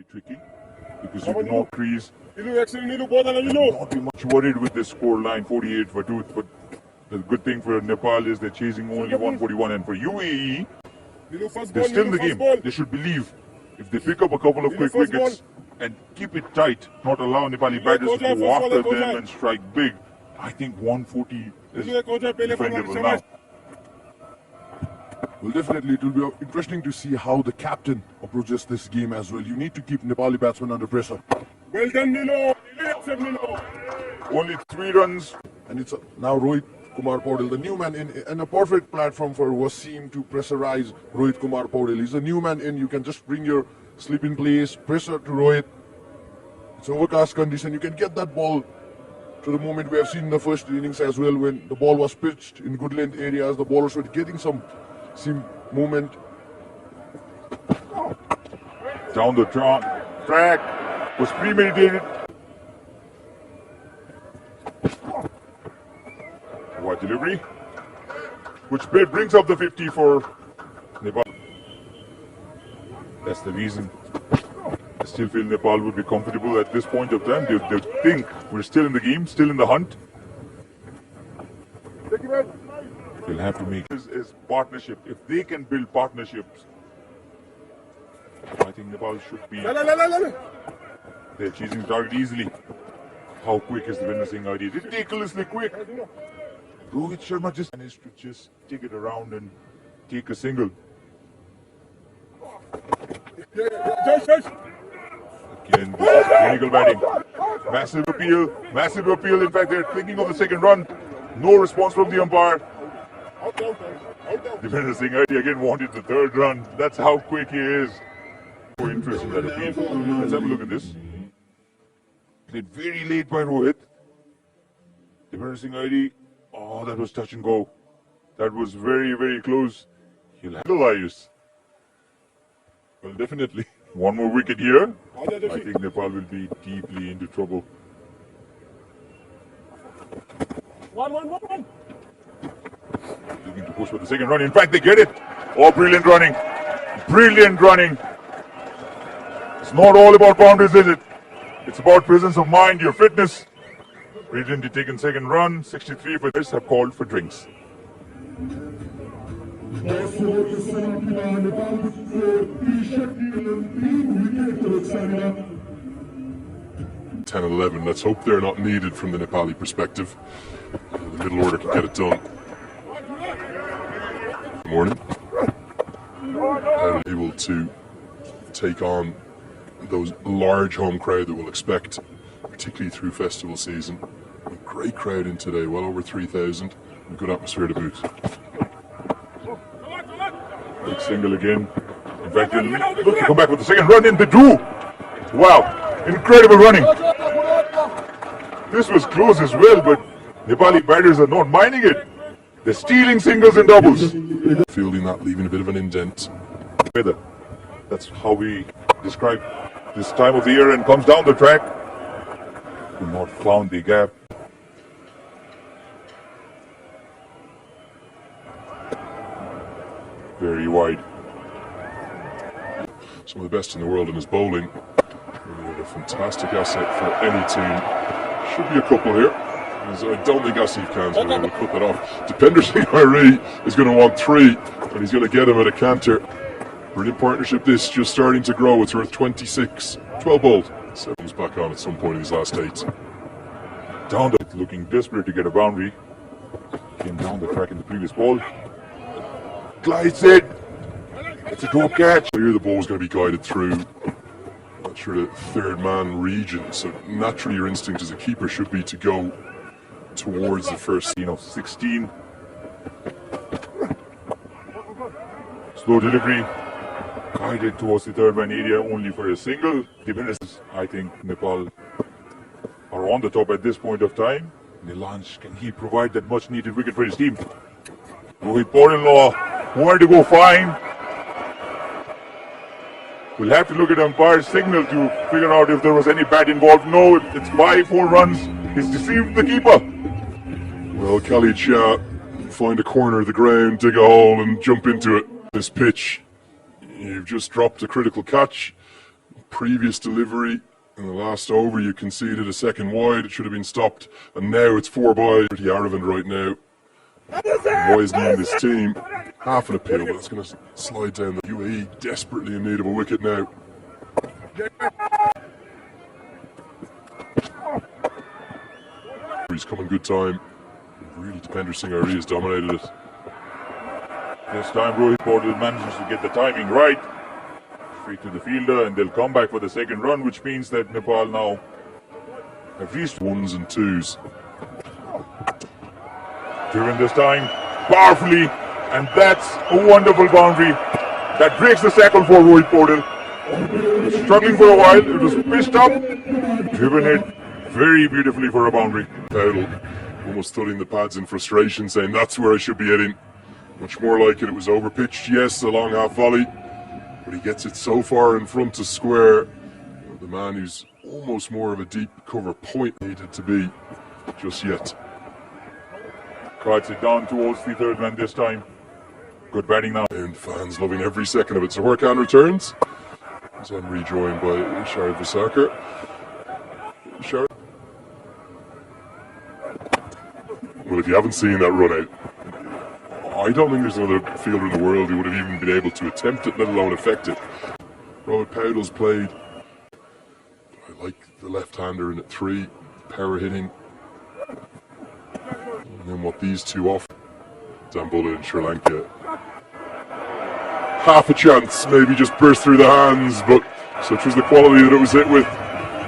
really tricky because you cannot crease. Not be much worried with this score line 48 for 2. But the good thing for Nepal is they're chasing only 141, and for UAE, they're still in the game. They should believe if they pick up a couple of quick wickets and keep it tight, not allow Nepali batters to go after them and strike big. I think 140 is defendable now. Well, definitely it will be interesting to see how the captain approaches this game as well. You need to keep Nepali batsmen under pressure. Well done, Nilo. Only 3 runs. And it's now Rohit Kumar Poudel, the new man in, and a perfect platform for Wasim to pressurize Rohit Kumar Poudel. He's a new man in. You can just bring your slip in place, pressure to Rohit. It's overcast condition. You can get that ball to the moment we have seen in the first innings as well, when the ball was pitched in good length areas. The ballers were getting some movement. Down the track was premeditated. What delivery? Which brings up the 50 for Nepal. That's the reason I still feel Nepal would be comfortable at this point of time. They think we're still in the game, still in the hunt. They'll have to make is partnership. If they can build partnerships, I think Nepal should be. They're chasing the target easily. How quick is the Vinasing idea? Ridiculously quick. Rohit Sharma just managed to just take it around and take a single. Again, this is clinical batting. Massive appeal, massive appeal. In fact, they're thinking of the second run. No response from the umpire. Defender Singh again wanted the 3rd run. That's how quick he is. More interest in that appeal. Let's have a look at this. Played very late by Rohit. Defender Singh oh, that was touch and go. That was very, very close. He'll handle Ayush. Well, definitely. One more wicket here. I think Nepal will be deeply into trouble. 1. Looking to push for the second run. In fact, they get it. Oh, brilliant running. Brilliant running. It's not all about boundaries, is it? It's about presence of mind, your fitness. Brilliantly taken second run. 63 for this have called for drinks. 10-11. Let's hope they're not needed from the Nepali perspective. The middle order can get it done. Good morning. And able to take on those large home crowd that we'll expect, particularly through festival season. A great crowd in today, well over 3,000. A good atmosphere to boot. Big single again. In fact, they'll look to come back with the second run in. They do. Wow, incredible running. This was close as well, but Nepali batters are not minding it. They're stealing singles and doubles. Fielding that, leaving a bit of an indent. Weather. That's how we describe this time of the year, and comes down the track. Could not found the gap. Very wide. Some of the best in the world in his bowling. Really a fantastic asset for any team. Should be a couple here. I don't think Asif Khan's going to be able to cut that off. Depender Singh is going to want 3, and he's going to get him at a canter. Brilliant partnership this, just starting to grow. It's worth 26. 12 bowled. 7's back on at some point in his last 8. Down the, looking desperate to get a boundary. Came down the track in the previous ball. Glides it. It's a dope catch. Here the ball's going to be guided through. Not sure the 3rd man region, so naturally your instinct as a keeper should be to go towards the first. 16. Slow delivery. Guided towards the 3rd man area only for a single. I think Nepal are on the top at this point of time. Nilansh, can he provide that much needed wicket for his team? Rohit Poudel wanted to go fine. We'll have to look at umpire's signal to figure out if there was any bat involved. No, it's by 4 runs. He's deceived the keeper. Well, Khalid Shah, find a corner of the ground, dig a hole and jump into it. This pitch, you've just dropped a critical catch. Previous delivery in the last over, you conceded a second wide. It should have been stopped, and now it's 4 by. Pretty arrogant right now. Wisening this team. Half an appeal, but it's going to slide down. The UAE desperately in need of a wicket now. He's coming good time. Really, Dipender Singh Ari has dominated it. This time Rohit Poudel manages to get the timing right. Straight to the fielder, and they'll come back for the second run, which means that Nepal now have reached 1s and 2s. driven this time powerfully, and that's a wonderful boundary that breaks the cycle for Rohit Poudel. Struggling for a while, it was pitched up, driven it very beautifully for a boundary. Poudel almost thudding the pads in frustration, saying that's where I should be hitting. Much more like it. It was overpitched, yes, a long half volley, but he gets it so far in front to square. The man who's almost more of a deep cover point needed to be just yet. Cuts it down towards the third man this time. Good batting now. And fans loving every second of it. So Khan returns. He's then rejoined by Shahid Vasakar. Shahid. Well, if you haven't seen that run out, I don't think there's another fielder in the world who would have even been able to attempt it, let alone affect it. Rohit Poudel's played. I like the left-hander in at 3, power hitting. And then what these two offer. Zambula in Sri Lanka. Half a chance, maybe just burst through the hands, but such was the quality that it was hit with.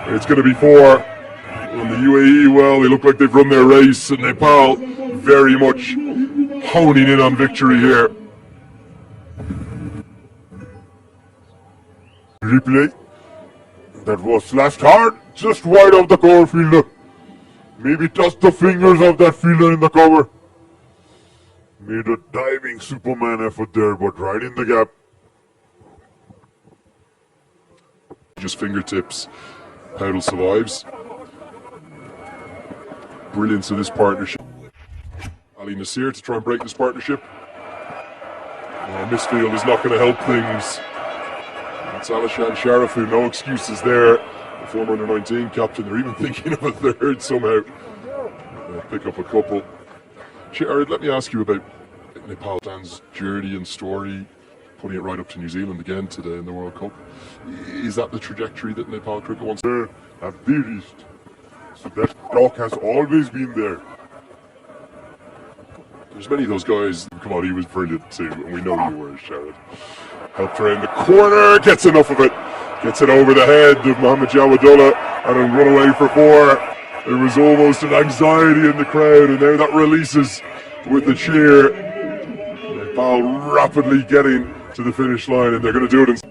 It's going to be 4. And the UAE, well, they look like they've run their race, and Nepal very much honing in on victory here. Replay. That was slashed hard, just wide of the cover fielder. Maybe touched the fingers of that fielder in the cover. Made a diving Superman effort there, but right in the gap. Just fingertips. Poudel survives. Brilliance of this partnership. Ali Nasir to try and break this partnership. Misfield is not going to help things. It's Alishan Sharif, who no excuses there. The former under-19 captain. They're even thinking of a third somehow. Pick up a couple. Jared, let me ask you about Nepal fans' journey and story, putting it right up to New Zealand again today in the World Cup. Is that the trajectory that Nepal cricket wants? There have they reached? So that talk has always been there. There's many of those guys. Come on, he was brilliant too, and we know you were, Jared. Helped around the corner, gets enough of it. Gets it over the head of Mohammad Jawadullah, and a run away for 4. There was almost an anxiety in the crowd, and now that releases with the cheer. Nepal rapidly getting to the finish line, and they're going to do it.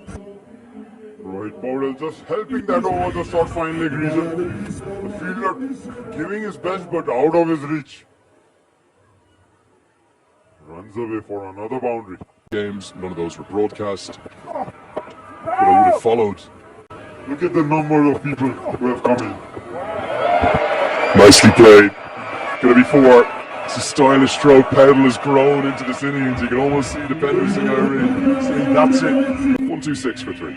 Rohit Poudel just helping that over the short fine leg reason. The fielder giving his best, but out of his reach. Runs away for another boundary. Games, none of those were broadcast, but I would have followed. Look at the number of people who have come in. Nicely played. Going to be 4. It's a stylish stroke. Poudel has grown into this innings. You can almost see Dipender Singh Ari saying that's it. 1-2-6 for 3.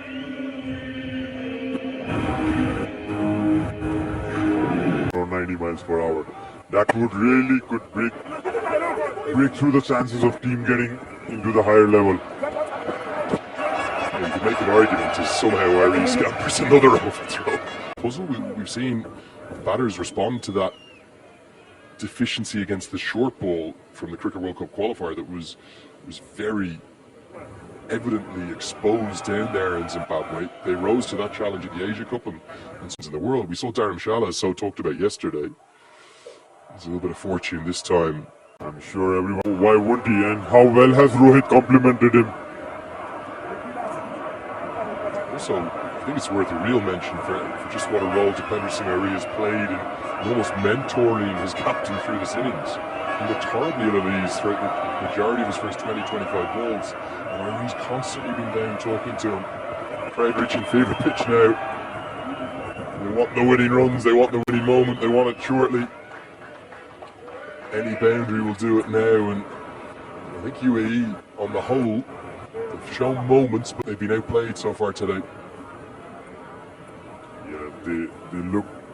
90 miles per hour. That would really break through the chances of team getting into the higher level. You could make an argument as somehow Ari scampers another overthrow. Puzzle, we've seen batters respond to that deficiency against the short ball from the Cricket World Cup qualifier that was very evidently exposed down there in Zimbabwe. They rose to that challenge at the Asia Cup and in the world. We saw Dharamshala, so talked about yesterday. There's a little bit of fortune this time. I'm sure everyone, why wouldn't he? And how well has Rohit complimented him? Also, I think it's worth a real mention for just what a role Dipender Singh Ari has played in almost mentoring his captain through this innings. He looked horribly ill at ease throughout the majority of his first 20-25 balls, and Ari's constantly been down talking to him. Crowd reaching favourite pitch now. They want the winning runs, they want the winning moment, they want it shortly. Any boundary will do it now, and I think UAE, on the whole, they've shown moments, but they've been outplayed so far today.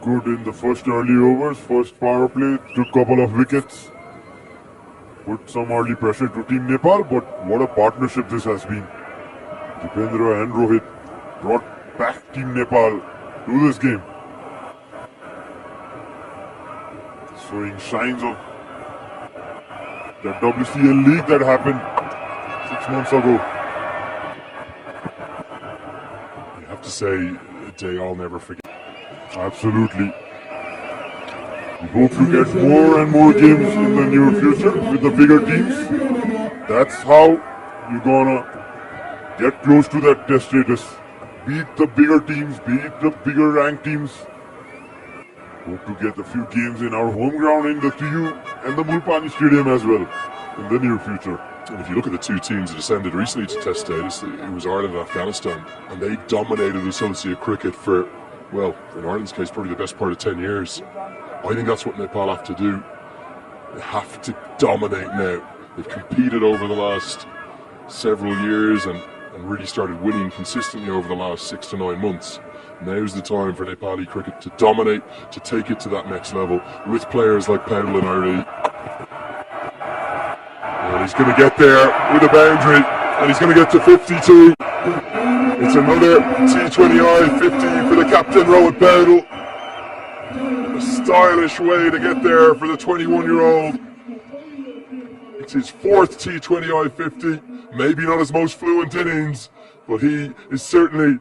good in the first early overs, first power play, took a couple of wickets, put some early pressure to Team Nepal, but what a partnership this has been. Dipendra and Rohit brought back Team Nepal to this game, showing signs of that WCL league that happened 6 months ago. You have to say, a day I'll never forget. Absolutely. We hope to get more and more games in the near future with the bigger teams. That's how you're gonna get close to that test status. Beat the bigger teams, beat the bigger ranked teams. Hope to get a few games in our home ground in the TU and the Mulpani Stadium as well in the near future. And if you look at the two teams that ascended recently to test status, it was Ireland and Afghanistan, and they dominated associate cricket for, well, in Ireland's case, probably the best part of 10 years. I think that's what Nepal have to do. They have to dominate now. They've competed over the last several years and really started winning consistently over the last 6 to 9 months. Now's the time for Nepali cricket to dominate, to take it to that next level with players like Poudel and Ari. And he's going to get there with a boundary, and he's going to get to 52. It's another T20I 50 for the captain, Rohit Poudel. A stylish way to get there for the 21-year-old. It's his fourth T20I 50. Maybe not his most fluent innings, but he is certainly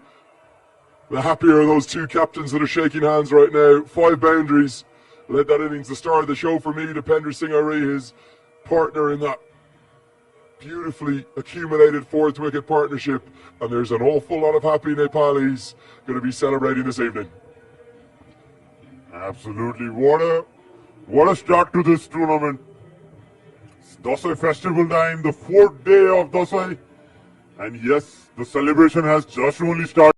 the happier of those two captains that are shaking hands right now. 5 boundaries led that innings. The star of the show for me, Dipendra Singh Ari, his partner in that beautifully accumulated 4th wicket partnership. And there's an awful lot of happy Nepalis going to be celebrating this evening. Absolutely. What a start to this tournament. It's Dasai festival time, the 4th day of Dasai. And yes, the celebration has just only started.